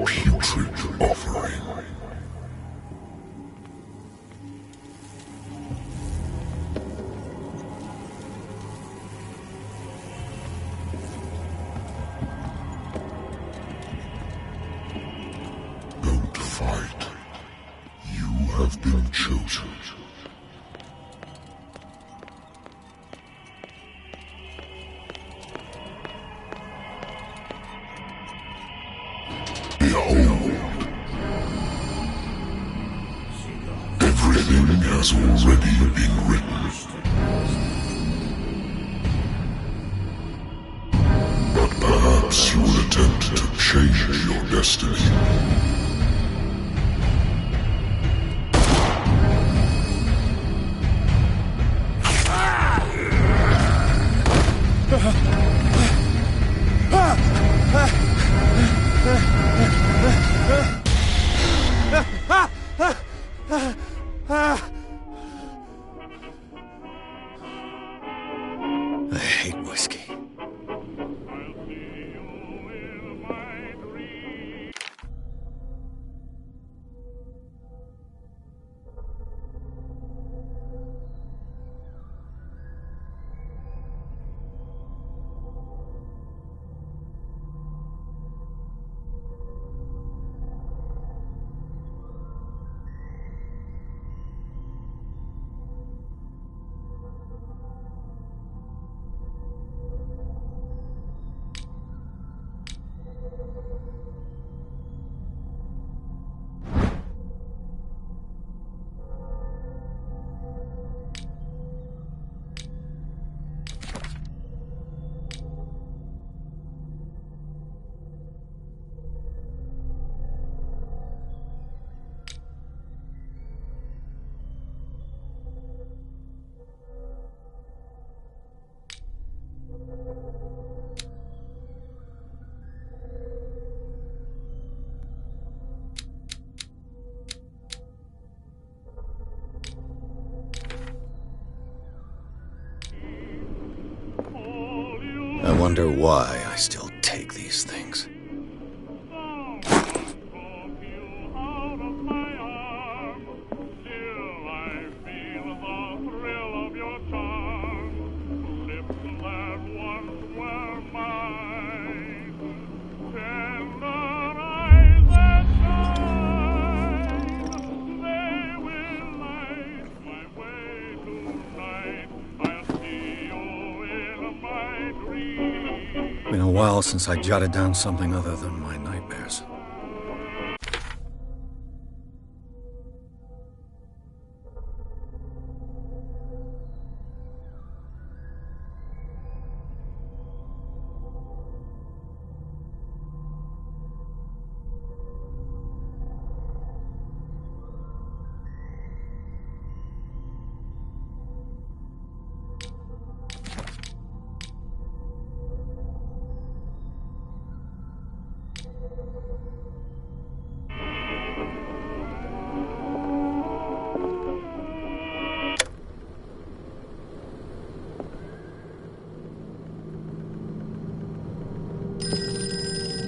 putrid offering. Don't fight. You have been chosen. Behold. Everything has already been written. But perhaps you will attempt to change your destiny. I hate whiskey. I wonder why I still take these things. Been a while since I jotted down something other than my nightmares.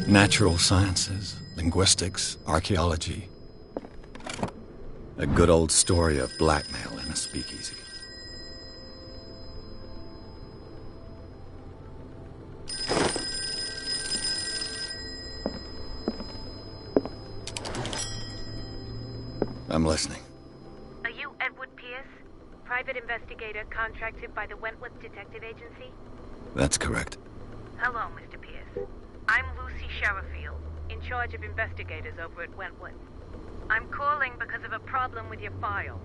Natural sciences, linguistics, archaeology. A good old story of blackmail in a speakeasy. I'm listening. Are you Edward Pierce, private investigator contracted by the Wentworth Detective Agency? That's correct. Hello, Mr. Pierce. I'm Lucy Sherifield, in charge of investigators over at Wentworth. I'm calling because of a problem with your file.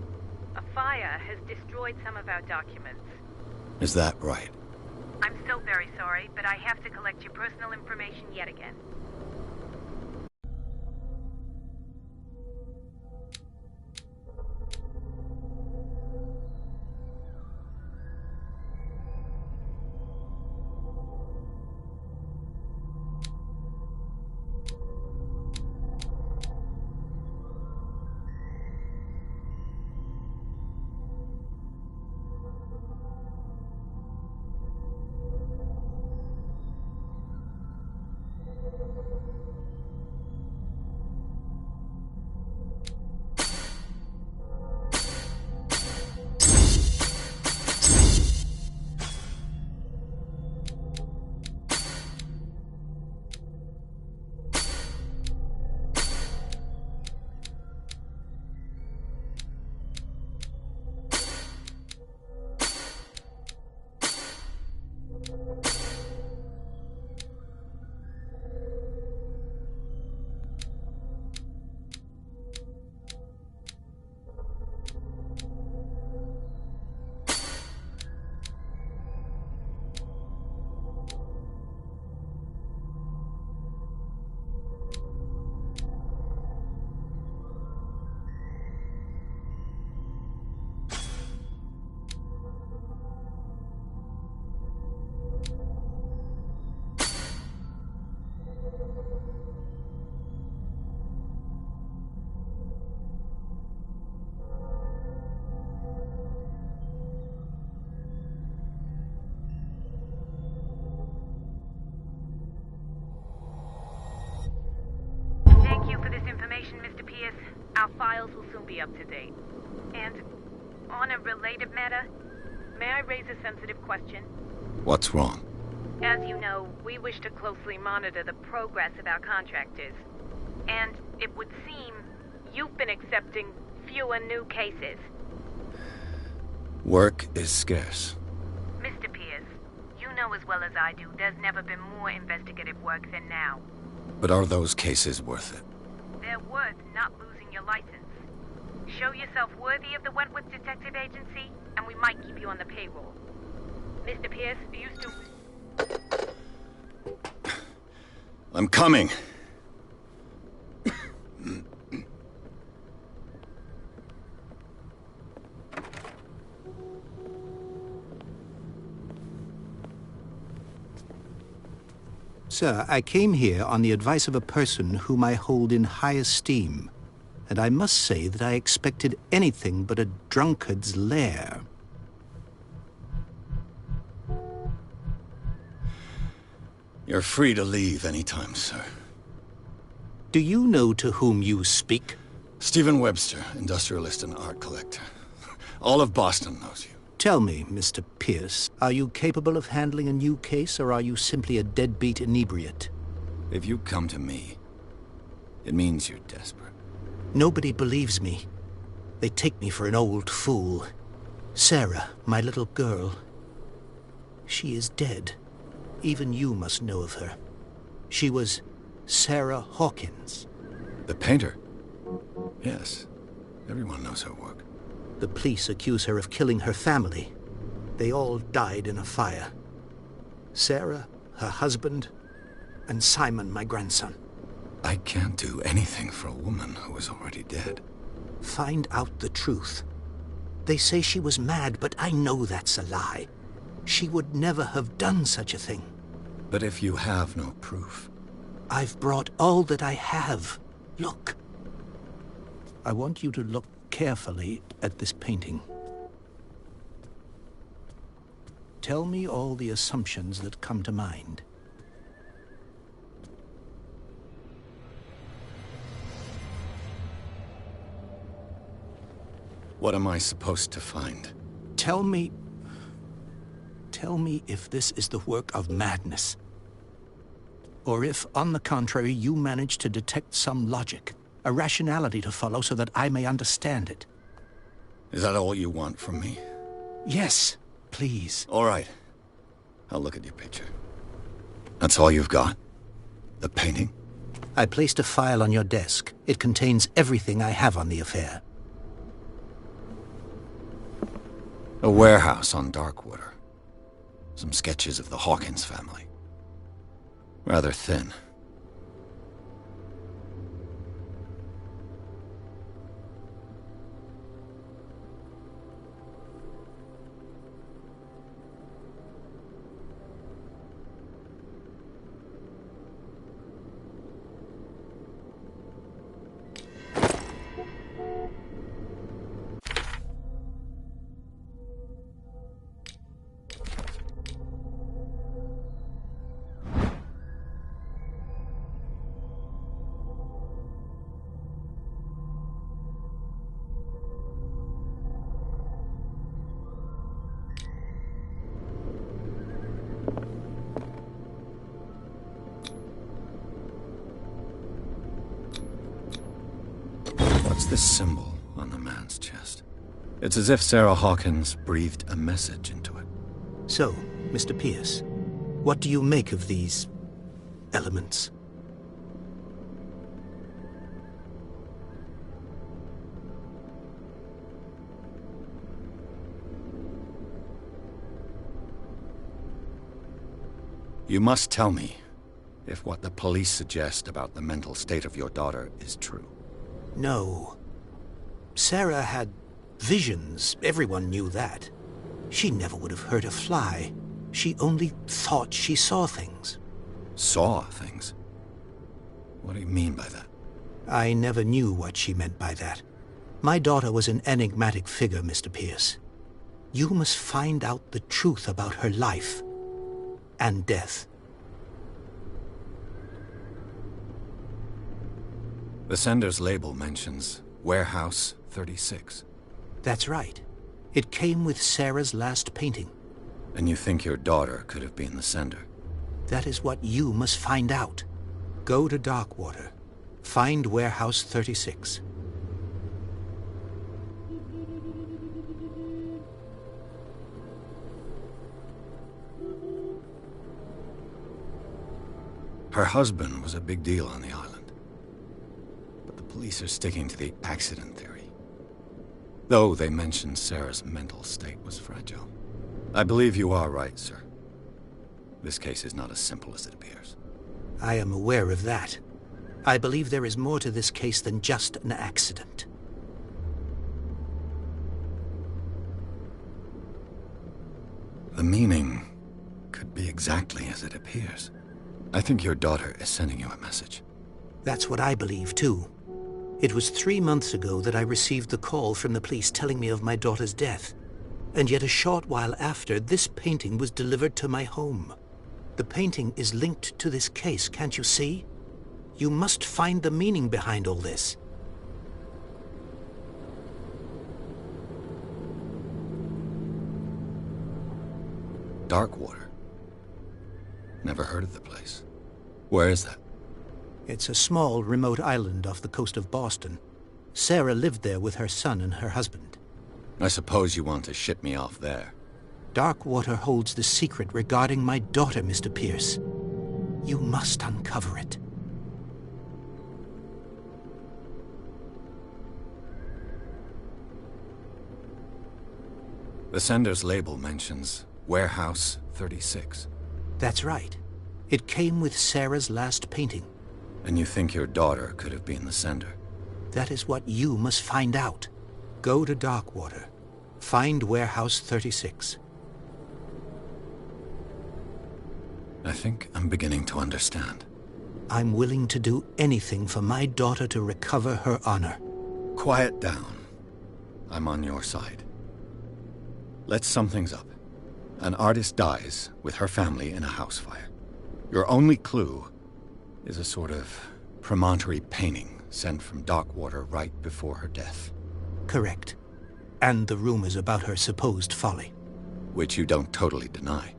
A fire has destroyed some of our documents. Is that right? I'm so very sorry, but I have to collect your personal information yet again. up to date. And on a related matter, may I raise a sensitive question? What's wrong? As you know, we wish to closely monitor the progress of our contractors. And it would seem you've been accepting fewer new cases. Work is scarce. Mr. Pierce, you know as well as I do, there's never been more investigative work than now. But are those cases worth it? They're worth not losing your license. Show yourself worthy of the Wentworth Detective Agency, and we might keep you on the payroll. Mr. Pierce, you still... I'm coming. Sir, I came here on the advice of a person whom I hold in high esteem, and I must say that I expected anything but a drunkard's lair. You're free to leave anytime, sir. Do you know to whom you speak? Stephen Webster, industrialist and art collector. All of Boston knows you. Tell me, Mr. Pierce, are you capable of handling a new case, or are you simply a deadbeat inebriate? If you come to me, it means you're desperate. Nobody believes me. They take me for an old fool. Sarah, my little girl, she is dead. Even you must know of her. She was Sarah Hawkins. The painter? Yes. Everyone knows her work. The police accuse her of killing her family. They all died in a fire. Sarah, her husband, and Simon, my grandson. I can't do anything for a woman who is already dead. Find out the truth. They say she was mad, but I know that's a lie. She would never have done such a thing. But if you have no proof... I've brought all that I have. Look. I want you to look carefully at this painting. Tell me all the assumptions that come to mind. What am I supposed to find? Tell me if this is the work of madness. Or if, on the contrary, you manage to detect some logic, a rationality to follow so that I may understand it. Is that all you want from me? Yes, please. All right. I'll look at your picture. That's all you've got? The painting? I placed a file on your desk. It contains everything I have on the affair. A warehouse on Darkwater. Some sketches of the Hawkins family. Rather thin. What's this symbol on the man's chest? It's as if Sarah Hawkins breathed a message into it. So, Mr. Pierce, what do you make of these elements? You must tell me if what the police suggest about the mental state of your daughter is true. No. Sarah had visions. Everyone knew that. She never would have hurt a fly. She only thought she saw things. Saw things? What do you mean by that? I never knew what she meant by that. My daughter was an enigmatic figure, Mr. Pierce. You must find out the truth about her life and death. The sender's label mentions warehouse, 36. That's right. It came with Sarah's last painting. And you think your daughter could have been the sender? That is what you must find out. Go to Darkwater. Find Warehouse 36. Her husband was a big deal on the island. But the police are sticking to the accident theory. Though they mentioned Sarah's mental state was fragile. I believe you are right, sir. This case is not as simple as it appears. I am aware of that. I believe there is more to this case than just an accident. The meaning could be exactly as it appears. I think your daughter is sending you a message. That's what I believe, too. It was 3 months ago that I received the call from the police telling me of my daughter's death. And yet a short while after, this painting was delivered to my home. The painting is linked to this case, can't you see? You must find the meaning behind all this. Darkwater. Never heard of the place. Where is that? It's a small, remote island off the coast of Boston. Sarah lived there with her son and her husband. I suppose you want to ship me off there. Darkwater holds the secret regarding my daughter, Mr. Pierce. You must uncover it. The sender's label mentions Warehouse 36. That's right. It came with Sarah's last painting. And you think your daughter could have been the sender? That is what you must find out. Go to Darkwater. Find Warehouse 36. I think I'm beginning to understand. I'm willing to do anything for my daughter to recover her honor. Quiet down. I'm on your side. Let's sum things up. An artist dies with her family in a house fire. Your only clue is a sort of promontory painting sent from Darkwater right before her death. Correct. And the rumors about her supposed folly. Which you don't totally deny.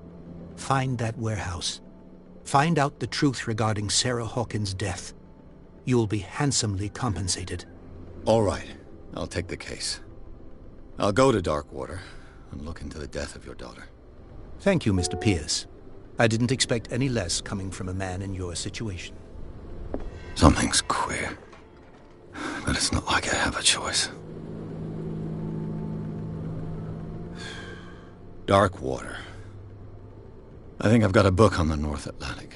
Find that warehouse. Find out the truth regarding Sarah Hawkins' death. You'll be handsomely compensated. All right. I'll take the case. I'll go to Darkwater and look into the death of your daughter. Thank you, Mr. Pierce. I didn't expect any less coming from a man in your situation. Something's queer. But it's not like I have a choice. Darkwater. I think I've got a book on the North Atlantic.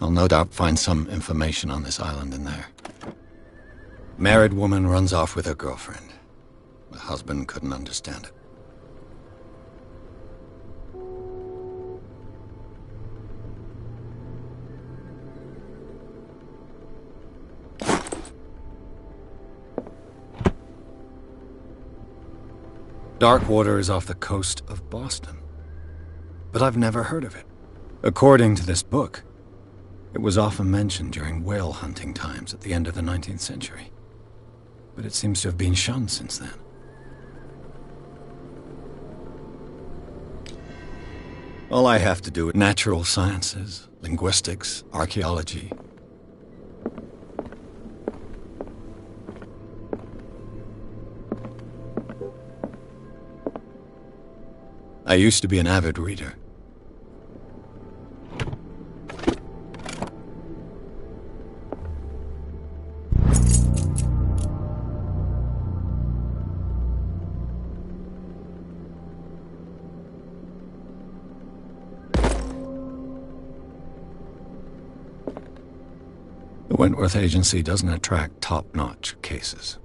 I'll no doubt find some information on this island in there. Married woman runs off with her girlfriend. The husband couldn't understand it. Darkwater is off the coast of Boston. But I've never heard of it. According to this book, it was often mentioned during whale hunting times at the end of the 19th century. But it seems to have been shunned since then. All I have to do is natural sciences, linguistics, archaeology. I used to be an avid reader. The Wentworth Agency doesn't attract top-notch cases.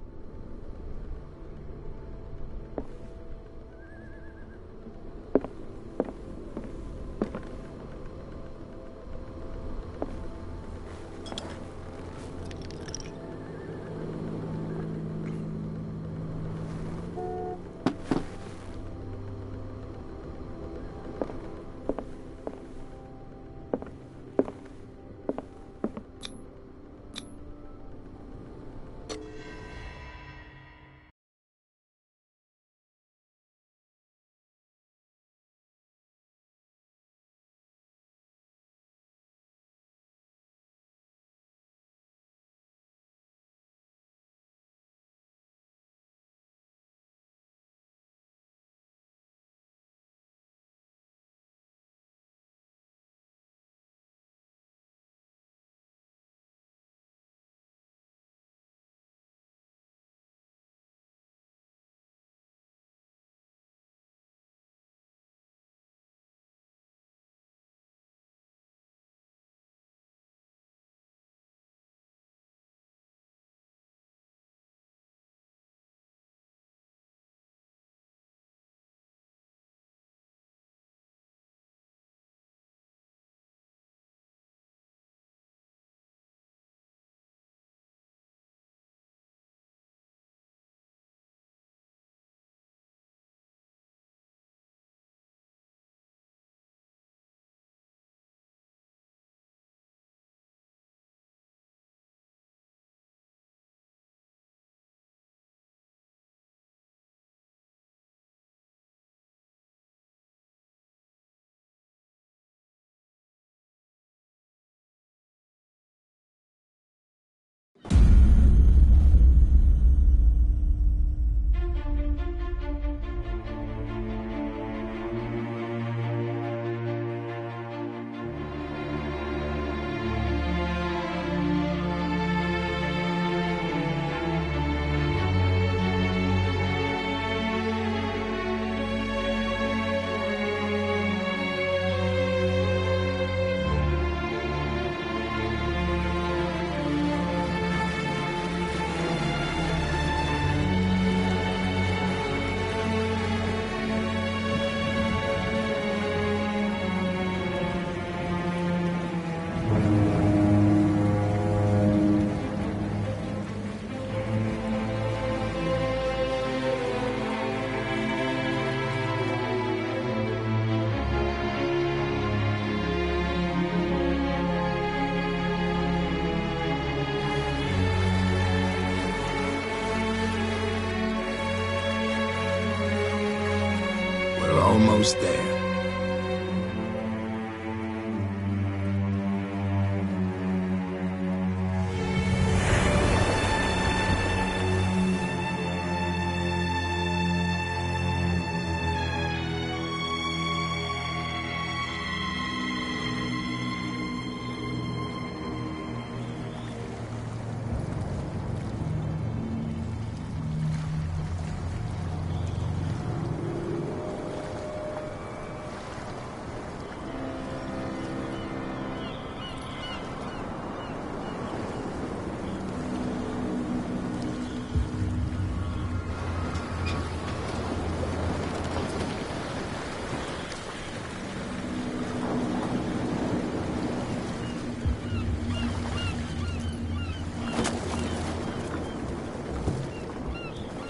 almost there.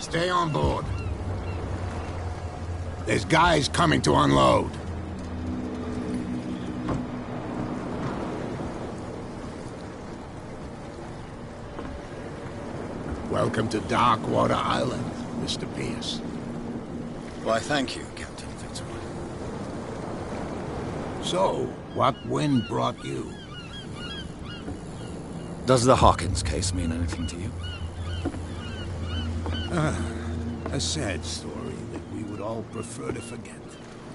Stay on board. There's guys coming to unload. Welcome to Darkwater Island, Mr. Pierce. Why, thank you, Captain Fitzroy. So, what wind brought you? Does the Hawkins case mean anything to you? A sad story that we would all prefer to forget.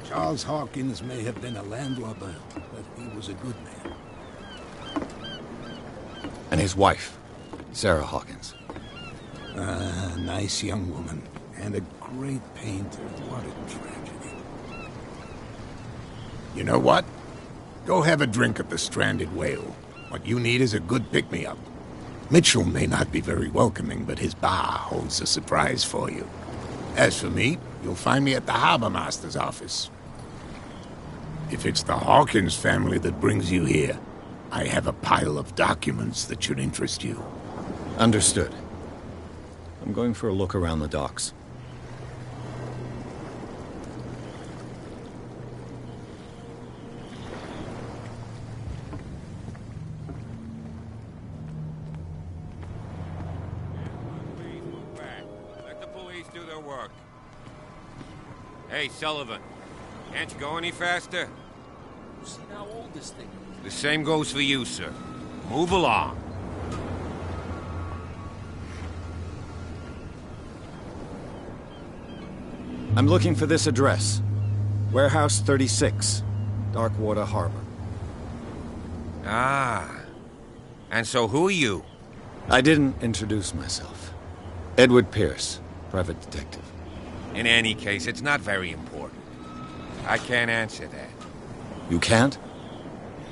Charles Hawkins may have been a landlubber, but he was a good man. And his wife, Sarah Hawkins. A nice young woman, and a great painter. What a tragedy. You know what? Go have a drink at the Stranded Whale. What you need is a good pick-me-up. Mitchell may not be very welcoming, but his bar holds a surprise for you. As for me, you'll find me at the Harbor Master's office. If it's the Hawkins family that brings you here, I have a pile of documents that should interest you. Understood. I'm going for a look around the docks. Hey, Sullivan. Can't you go any faster? See how old this thing is? The same goes for you, sir. Move along. I'm looking for this address. Warehouse 36, Darkwater Harbor. Ah. And so who are you? I didn't introduce myself. Edward Pierce, private detective. In any case, it's not very important. I can't answer that. You can't?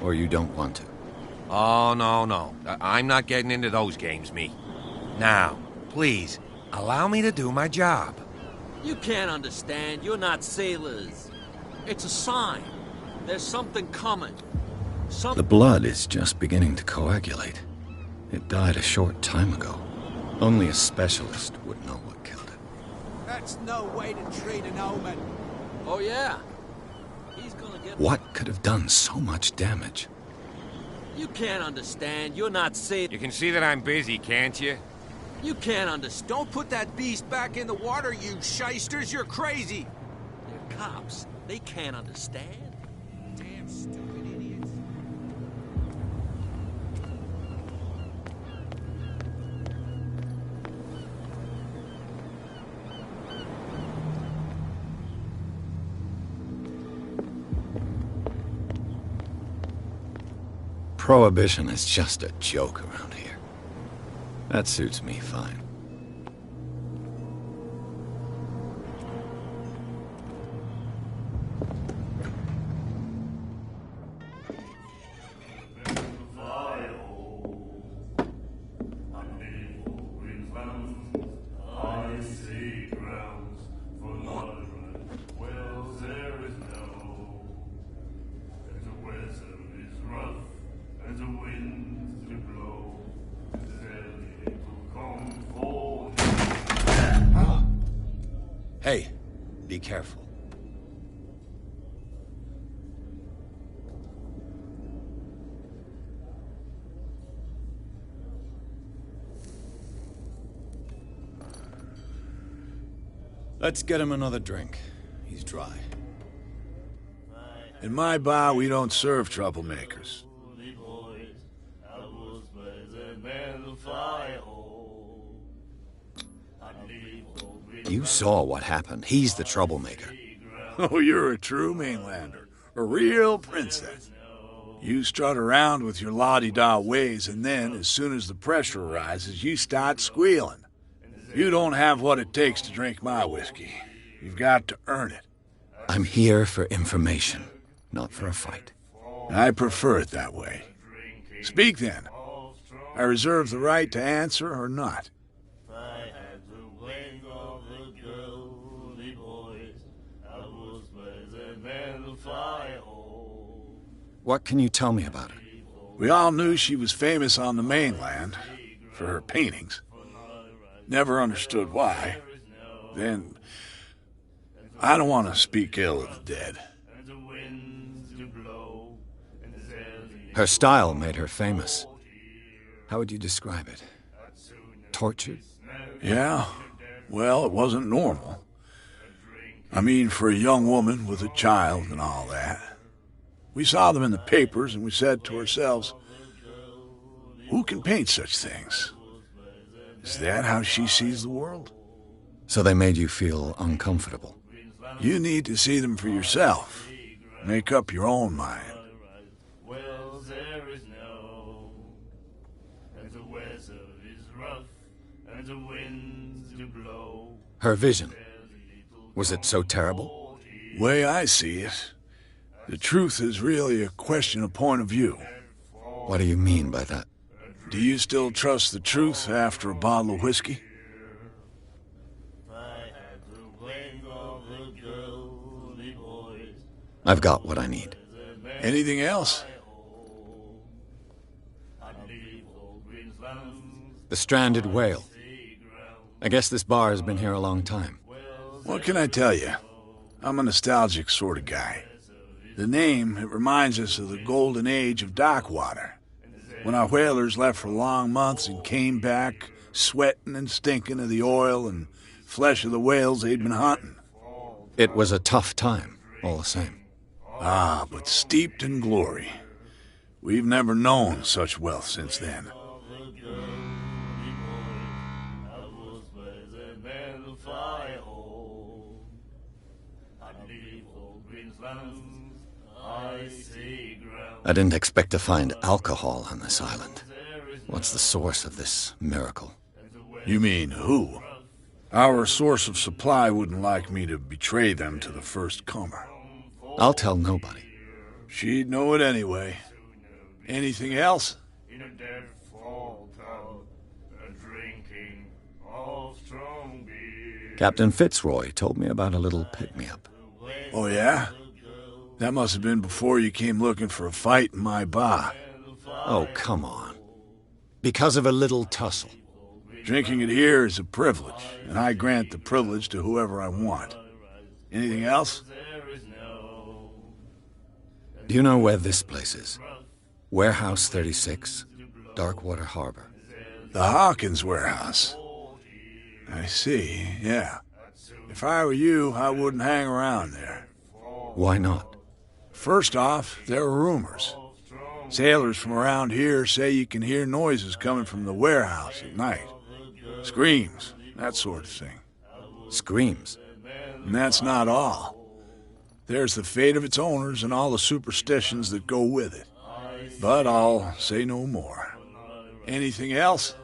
Or you don't want to? Oh, no. I'm not getting into those games, me. Now, please, allow me to do my job. You can't understand. You're not sailors. It's a sign. There's something coming. The blood is just beginning to coagulate. It died a short time ago. Only a specialist would know what killed it. That's no way to treat an omen. Oh, yeah. He's gonna get... What could have done so much damage? You can't understand. You're not sailors. You can see that I'm busy, can't you? You can't understand. Don't put that beast back in the water, you shysters. You're crazy. They're cops. They can't understand. Damn stupid idiots. Prohibition is just a joke around here. That suits me fine. Hey, be careful. Let's get him another drink. He's dry. In my bar, we don't serve troublemakers. You saw what happened. He's the troublemaker. Oh, you're a true mainlander. A real princess. You strut around with your la-di-da ways, and then, as soon as the pressure arises, you start squealing. You don't have what it takes to drink my whiskey. You've got to earn it. I'm here for information, not for a fight. I prefer it that way. Speak then. I reserve the right to answer or not. What can you tell me about her? We all knew she was famous on the mainland for her paintings. Never understood why. Then, I don't want to speak ill of the dead. Her style made her famous. How would you describe it? Tortured? Yeah. Well, it wasn't normal. I mean, for a young woman with a child and all that. We saw them in the papers and we said to ourselves, who can paint such things? Is that how she sees the world? So they made you feel uncomfortable? You need to see them for yourself. Make up your own mind. Her vision, was it so terrible? Way I see it, the truth is really a question of point of view. What do you mean by that? Do you still trust the truth after a bottle of whiskey? I've got what I need. Anything else? The stranded whale. I guess this bar has been here a long time. What can I tell you? I'm a nostalgic sort of guy. The name, it reminds us of the golden age of dock water. When our whalers left for long months and came back sweating and stinking of the oil and flesh of the whales they'd been hunting. It was a tough time, all the same. Ah, but steeped in glory. We've never known such wealth since then. I didn't expect to find alcohol on this island. What's the source of this miracle? You mean who? Our source of supply wouldn't like me to betray them to the first comer. I'll tell nobody. She'd know it anyway. Anything else? Captain Fitzroy told me about a little pick-me-up. Oh, yeah? That must have been before you came looking for a fight in my bar. Oh, come on. Because of a little tussle. Drinking it here is a privilege, and I grant the privilege to whoever I want. Anything else? Do you know where this place is? Warehouse 36, Darkwater Harbor. The Hawkins warehouse. I see, yeah. If I were you, I wouldn't hang around there. Why not? First off, there are rumors. Sailors from around here say you can hear noises coming from the warehouse at night. Screams, that sort of thing. Screams? And that's not all. There's the fate of its owners and all the superstitions that go with it. But I'll say no more. Anything else?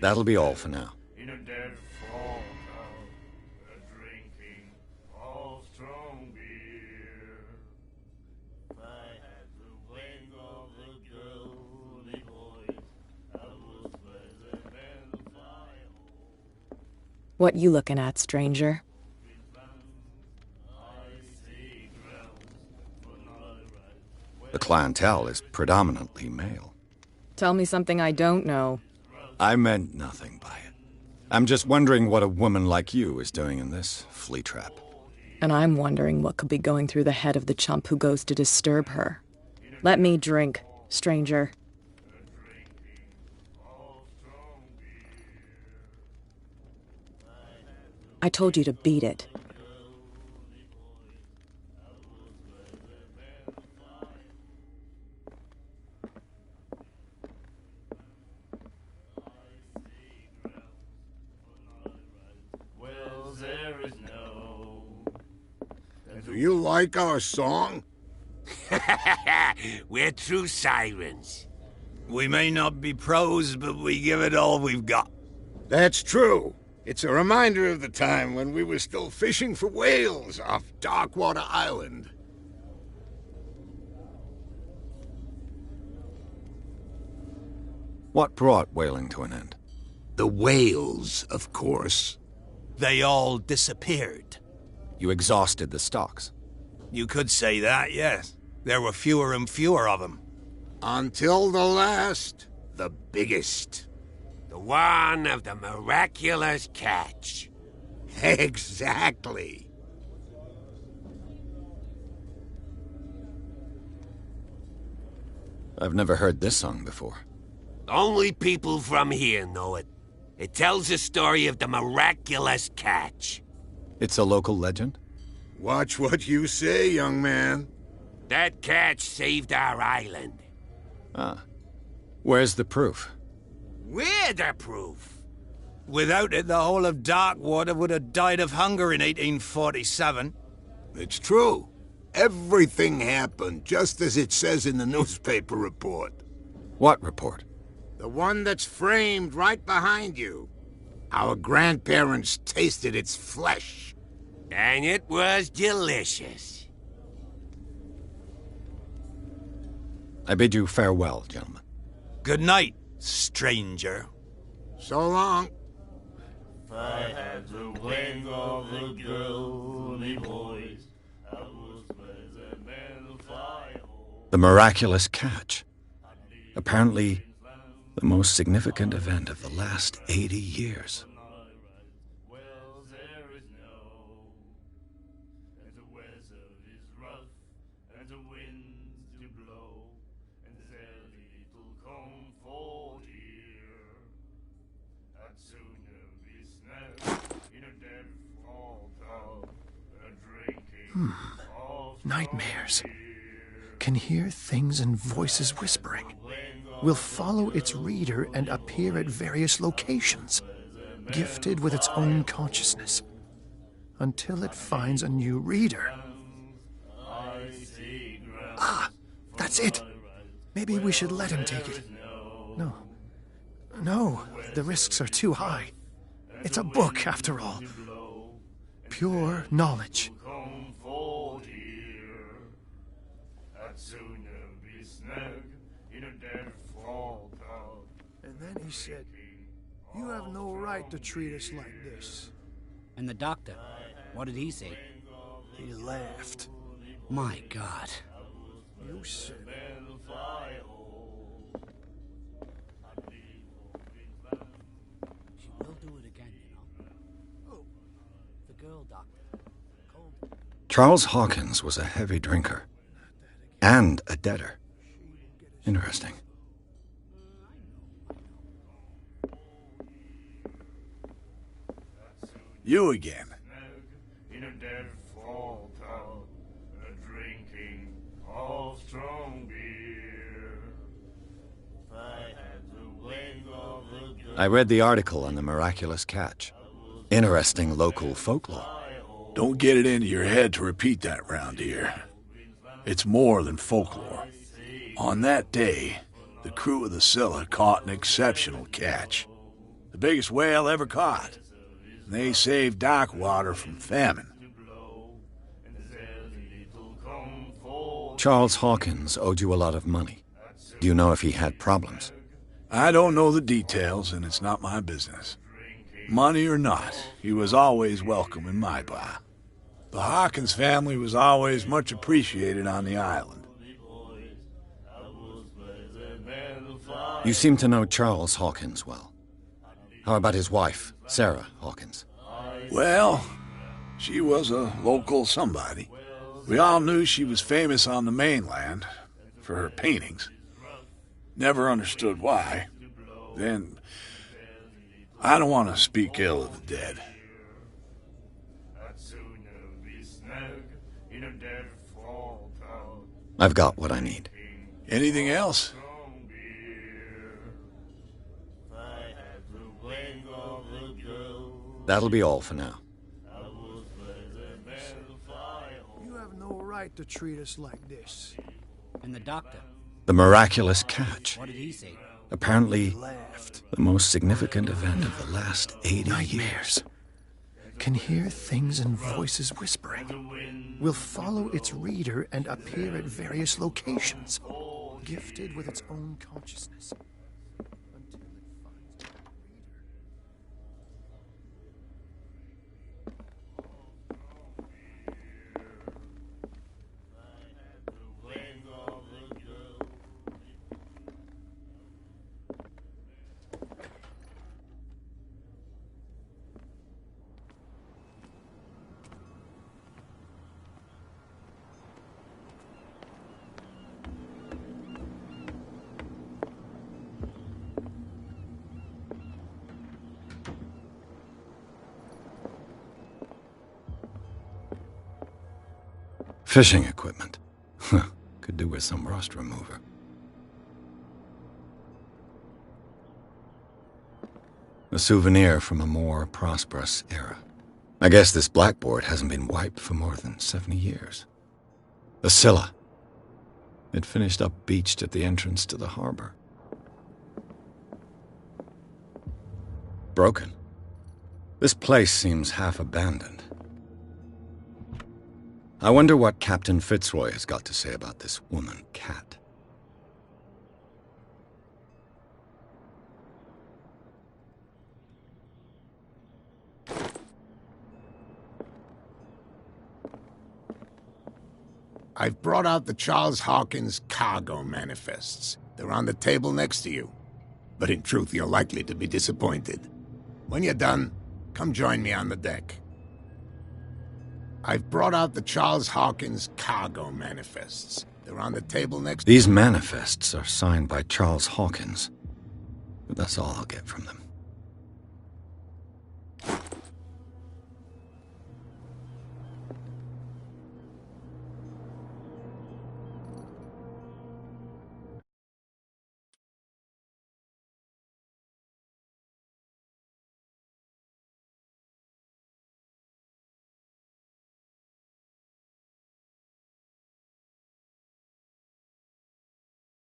That'll be all for now. What you looking at, stranger? The clientele is predominantly male. Tell me something I don't know. I meant nothing by it. I'm just wondering what a woman like you is doing in this flea trap. And I'm wondering what could be going through the head of the chump who goes to disturb her. Let me drink, stranger. I told you to beat it. Do you like our song? We're true sirens. We may not be pros, but we give it all we've got. That's true. It's a reminder of the time when we were still fishing for whales off Darkwater Island. What brought whaling to an end? The whales, of course. They all disappeared. You exhausted the stocks. You could say that, yes. There were fewer and fewer of them. Until the last, the biggest. The one of the miraculous catch. Exactly. I've never heard this song before. Only people from here know it. It tells the story of the miraculous catch. It's a local legend? Watch what you say, young man. That catch saved our island. Ah. Where's the proof? We're the proof. Without it, the whole of Darkwater would have died of hunger in 1847. It's true. Everything happened just as it says in the newspaper report. What report? The one that's framed right behind you. Our grandparents tasted its flesh. And it was delicious. I bid you farewell, gentlemen. Good night, stranger. So long. If I had the wing of a girly voice, I would play the man fly. The miraculous catch. Apparently, the most significant event of the last 80 years. Nightmares. Can hear things and voices whispering. Will follow its reader and appear at various locations, gifted with its own consciousness, until it finds a new reader. Ah, that's it. Maybe we should let him take it. No, the risks are too high. It's a book, after all. Pure knowledge. And then he said, "You have no right to treat us like this." And the doctor, what did he say? He laughed. My God. You said She will do it again, you know. Oh, the girl doctor. Cold. Charles Hawkins was a heavy drinker. And a debtor. Interesting. You again. In a dead fall town, drinking of strong beer. If I had the wing of a girl. I read the article on the miraculous catch. Interesting local folklore. Don't get it into your head to repeat that round here. It's more than folklore. On that day, the crew of the Scylla caught an exceptional catch. The biggest whale ever caught. And they saved Darkwater from famine. Charles Hawkins owed you a lot of money. Do you know if he had problems? I don't know the details, and it's not my business. Money or not, he was always welcome in my bar. The Hawkins family was always much appreciated on the island. You seem to know Charles Hawkins well. How about his wife, Sarah Hawkins? Well, she was a local somebody. We all knew she was famous on the mainland for her paintings. Never understood why. Then, I don't want to speak ill of the dead. I've got what I need. Anything else? That'll be all for now. You have no right to treat us like this. And the doctor? The miraculous catch. What did he say? Apparently, the most significant event of the last 80 years. Can hear things and voices whispering. Will follow its reader and appear at various locations. Gifted with its own consciousness. Fishing equipment. Could do with some rust remover. A souvenir from a more prosperous era. I guess this blackboard hasn't been wiped for more than 70 years. The Scylla. It finished up beached at the entrance to the harbor. Broken. This place seems half abandoned. I wonder what Captain Fitzroy has got to say about this woman cat. I've brought out the Charles Hawkins cargo manifests. They're on the table next to you. But in truth, you're likely to be disappointed. When you're done, come join me on the deck. I've brought out the Charles Hawkins cargo manifests. They're on the table next... These manifests are signed by Charles Hawkins. But that's all I'll get from them.